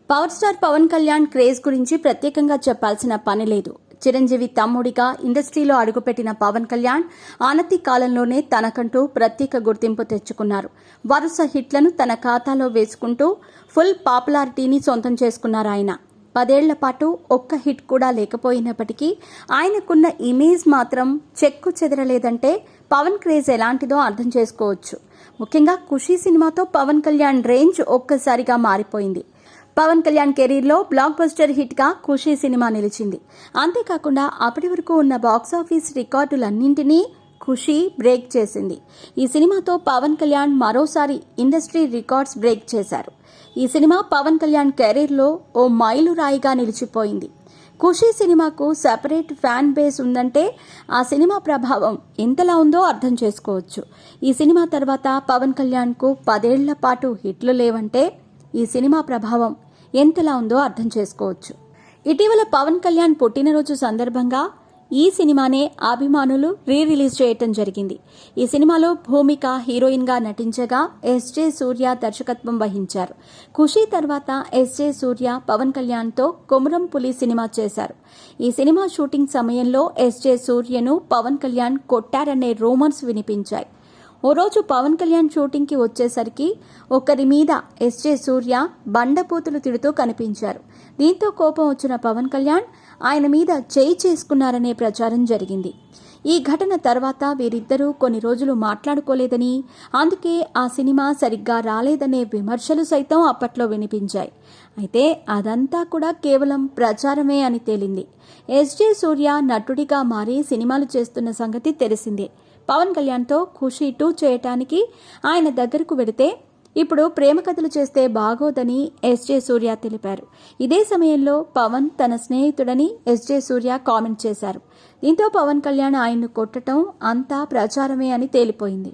Power star Pawan Kalyan craze గురించి ప్రత్యేకంగా చెప్పాల్సిన పని లేదు. చిరంజీవి తమ్ముడిగా ఇండస్ట్రీలో అడుగుపెట్టిన పవన్ కళ్యాణ్ ఆనతి కాలంలోనే తనకంటూ ప్రత్యేక గుర్తింపు తెచ్చుకున్నారు. వరుస హిట్లను తన ఖాతాలో వేసుకుంటూ ఫుల్ పాపులారిటీని సొంతం చేసుకున్నారు ఆయన. 10 ఏళ్ల పాటు ఒక్క హిట్ కూడా లేకపోయినప్పటికీ ఆయనకున్న ఇమేజ్ మాత్రం చెక్కు చెదరలేదంటే పవన్ క్రేజ్ ఎలాంటిదో అర్థం చేసుకోవచ్చు. ముఖ్యంగా ఖుషీ సినిమాతో పవన్ కళ్యాణ్ రేంజ్ ఒక్కసారిగా మారిపోయింది. పవన్ కళ్యాణ్ కెరీర్లో బ్లాక్ బస్టర్ హిట్ గా ఖుషీ సినిమా నిలిచింది. అంతేకాకుండా అప్పటి వరకు ఉన్న బాక్సాఫీస్ రికార్డులన్నింటినీ ఖుషీ బ్రేక్ చేసింది. ఈ సినిమాతో పవన్ కళ్యాణ్ మరోసారి ఇండస్ట్రీ రికార్డ్స్ బ్రేక్ చేశారు. ఈ సినిమా పవన్ కళ్యాణ్ కెరీర్లో ఓ మైలురాయిగా నిలిచిపోయింది. ఖుషీ సినిమాకు సెపరేట్ ఫ్యాన్ బేస్ ఉందంటే ఆ సినిమా ప్రభావం ఎంతలా ఉందో అర్థం చేసుకోవచ్చు. ఈ సినిమా తర్వాత పవన్ కళ్యాణ్కు 10 ఏళ్ల పాటు హిట్లు లేవంటే ఈ సినిమా ప్రభావం ఎంతలా ఉందో అర్థం చేసుకోవచ్చు. ఇటీవల పవన్ కళ్యాణ్ పుట్టినరోజు సందర్భంగా ఈ సినిమానే అభిమానులు రిలీజ్ చేయటం జరిగింది. ఈ సినిమాలో భూమిక హీరోయిన్ గా నటించగా ఎస్జే సూర్య దర్శకత్వం వహించారు. ఖుషీ తర్వాత ఎస్జే సూర్య పవన్ కళ్యాణ్ తో కొమురం పులి సినిమా చేశారు. ఈ సినిమా షూటింగ్ సమయంలో ఎస్జే సూర్యను పవన్ కళ్యాణ్ కొట్టారనే రూమర్స్ వినిపించాయి. ఓ రోజు పవన్ కళ్యాణ్ షూటింగ్ కి వచ్చేసరికి ఒకరి మీద ఎస్జే సూర్య బండపూతులు తిడుతూ కనిపించారు. దీంతో కోపం వచ్చిన పవన్ కళ్యాణ్ ఆయన మీద చేయి చేసుకున్నారనే ప్రచారం జరిగింది. ఈ ఘటన తర్వాత వీరిద్దరూ కొన్ని రోజులు మాట్లాడుకోలేదని, అందుకే ఆ సినిమా సరిగ్గా రాలేదనే విమర్శలు సైతం అప్పట్లో వినిపించాయి. అయితే అదంతా కూడా కేవలం ప్రచారమే అని తేలింది. ఎస్జే సూర్య నటుడిగా మారి సినిమాలు చేస్తున్న సంగతి తెలిసిందే. పవన్ కళ్యాణ్తో ఖుషీ 2 చేయటానికి ఆయన దగ్గరకు వెడితే ఇప్పుడు ప్రేమ కథలు చేస్తే బాగోదని ఎస్జే సూర్య తెలిపారు. ఇదే సమయంలో పవన్ తన స్నేహితుడని ఎస్జే సూర్య కామెంట్ చేశారు. దీంతో పవన్ కళ్యాణ్ ఆయన్ను కొట్టడం అంతా ప్రచారమే అని తేలిపోయింది.